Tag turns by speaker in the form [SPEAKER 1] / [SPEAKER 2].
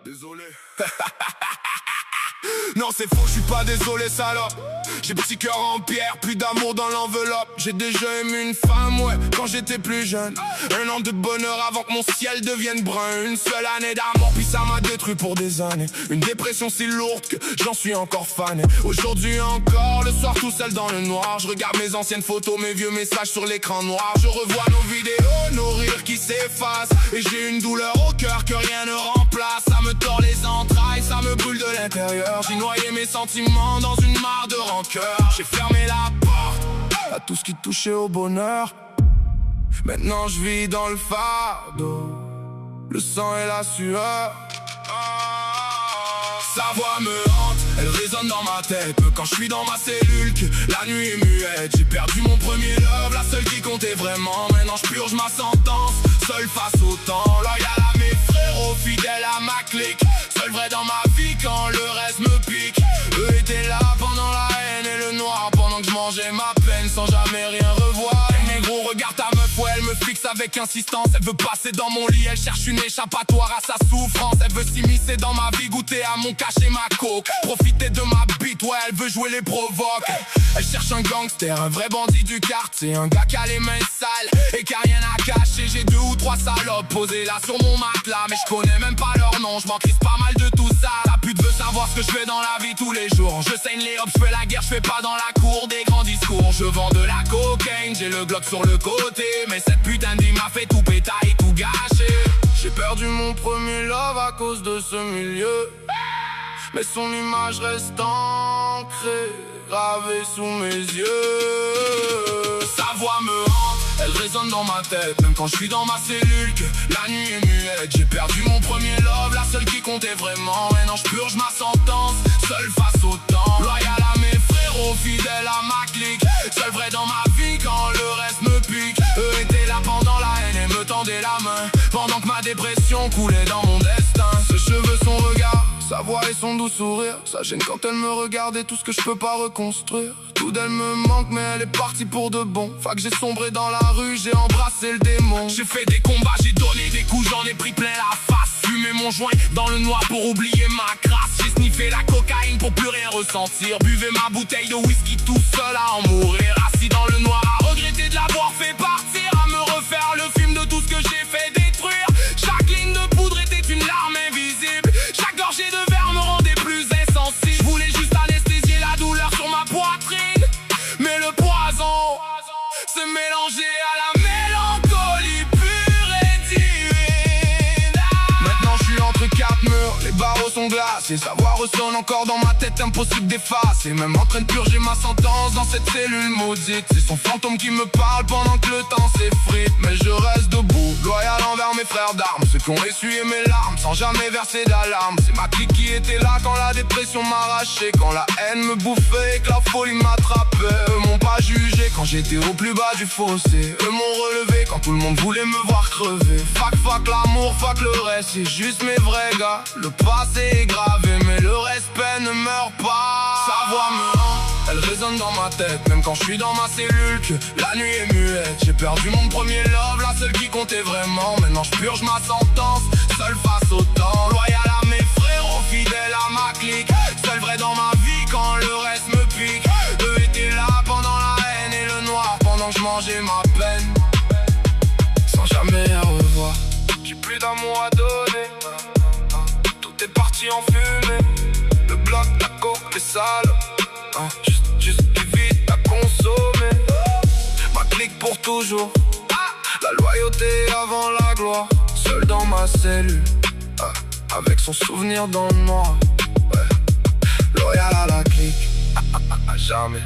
[SPEAKER 1] Désolé. Non c'est faux, je suis pas désolé salope. J'ai petit cœur en pierre, plus d'amour dans l'enveloppe. J'ai déjà aimé une femme, ouais, quand j'étais plus jeune. Un an de bonheur avant que mon ciel devienne brun. Une seule année d'amour, puis ça m'a détruit pour des années. Une dépression si lourde que j'en suis encore fan. Aujourd'hui encore, le soir tout seul dans le noir. Je regarde mes anciennes photos, mes vieux messages sur l'écran noir. Je revois nos vidéos, nos rires qui s'effacent. Et j'ai une douleur au cœur que rien ne remplace. Ça me tord les entrailles, ça me brûle de l'intérieur. J'ai noyé mes sentiments dans une mare de rancœur. J'ai fermé la porte à tout ce qui touchait au bonheur. Maintenant je vis dans le fardeau, le sang et la sueur. Sa voix me hante, elle résonne dans ma tête. Quand je suis dans ma cellule, que la nuit est muette. J'ai perdu mon premier love, la seule qui comptait vraiment. Maintenant je purge ma sentence, seul face au temps. Loyal à mes frérots, fidèle à ma clique. Seul vrai dans ma vie quand le reste me pique. Eux étaient là pendant la haine et le noir, pendant que je mangeais ma peine sans jamais rien revoir. Et négro, regarde ta meuf, ouais, elle me fixe avec insistance. Elle veut passer dans mon lit, elle cherche une échappatoire à sa souffrance. Elle veut s'immiscer dans ma vie, goûter à mon cachet, ma coke. Profiter de ma bite, ouais, elle veut jouer les provoques. Elle cherche un gangster, un vrai bandit du quartier. Un gars qui a les mains sales et qui a rien à cacher. J'ai 2 ou 3 salopes posées là sur mon matelas, mais je connais même pas leur nom, je m'en crisse pas mal de tout ça. La pute veut savoir ce que je fais dans la vie tous les jours. Je saigne les hops, je fais la guerre, je fais pas dans la cour des grands discours. Je vends de la cocaïne, j'ai le Glock sur le côté. Mais cette putain de vie m'a fait tout pétailler, tout gâcher. J'ai perdu mon premier love à cause de ce milieu, mais son image reste ancrée, gravée sous mes yeux. Sa voix me hante, elle résonne dans ma tête. Même quand je suis dans ma cellule, que la nuit est muette. J'ai perdu mon premier love, la seule qui comptait vraiment. Maintenant je purge ma sentence, seul face au temps. Loyal à mes frérots, fidèle à ma clique. Seul vrai dans ma vie quand le reste me pique. Eux étaient là pendant la haine et me tendaient la main, pendant que ma dépression coulait dans mon destin. Ses cheveux, son regard, sa voix et son doux sourire, ça gêne quand elle me regarde et tout ce que je peux pas reconstruire. Tout d'elle me manque mais elle est partie pour de bon. Fait que j'ai sombré dans la rue, j'ai embrassé le démon. J'ai fait des combats, j'ai donné des coups, j'en ai pris plein la face. Fumé mon joint dans le noir pour oublier ma crasse. J'ai sniffé la cocaïne pour plus rien ressentir. Buvais ma bouteille de whisky tout seul à en mourir. Assis dans le noir à regretter de l'avoir fait partir. À me refaire le film de tout ce que j'ai fait détruire. Chaque ligne de poudre était une larme invisible. Chaque gorgée de verre me rendait plus insensible. Je voulais juste anesthésier la douleur sur ma poitrine, mais le poison se mélangeait à la mélancolie pure et divine. Maintenant je suis entre 4 murs, les barreaux sont glacés. Sa voix ressonne encore dans ma tête, impossible d'effacer. Même en train de purger ma sentence dans cette cellule maudite. C'est son fantôme qui me parle pendant que le temps s'effrite. Mais je reste debout, loyal envers mes frères d'armes, ceux qui ont essuyé mes larmes sans jamais verser d'alarme. C'est ma clique qui était là quand la dépression m'arrachait, quand la haine me bouffait et que la folie m'attrapait. Eux m'ont pas jugé quand j'étais au plus bas du fossé. Eux m'ont relevé quand tout le monde voulait me voir crever. Fuck l'amour, fuck le reste, c'est juste mes vrais gars. Le passé est gravé mais le respect ne meurt pas. Sa voix me hante, elle résonne dans ma tête. Même quand je suis dans ma cellule, que la nuit est muette. J'ai perdu mon premier love, la seule qui comptait vraiment. Maintenant je purge ma sentence, seul face au temps. Loyal à mes frérots, fidèle à ma clique. Seul vrai dans ma vie quand le reste me pique. Eux étaient là pendant la haine et le noir, pendant que je mangeais ma peine, sans jamais la revoir. J'ai plus d'amour à donner, tout est parti en fumée. Le bloc, la coke, les salles, juste du vide à consommer. Ma clique pour toujours, la loyauté avant la gloire. Seul dans ma cellule, avec son souvenir dans le noir, ouais. Loyal à la clique, à jamais.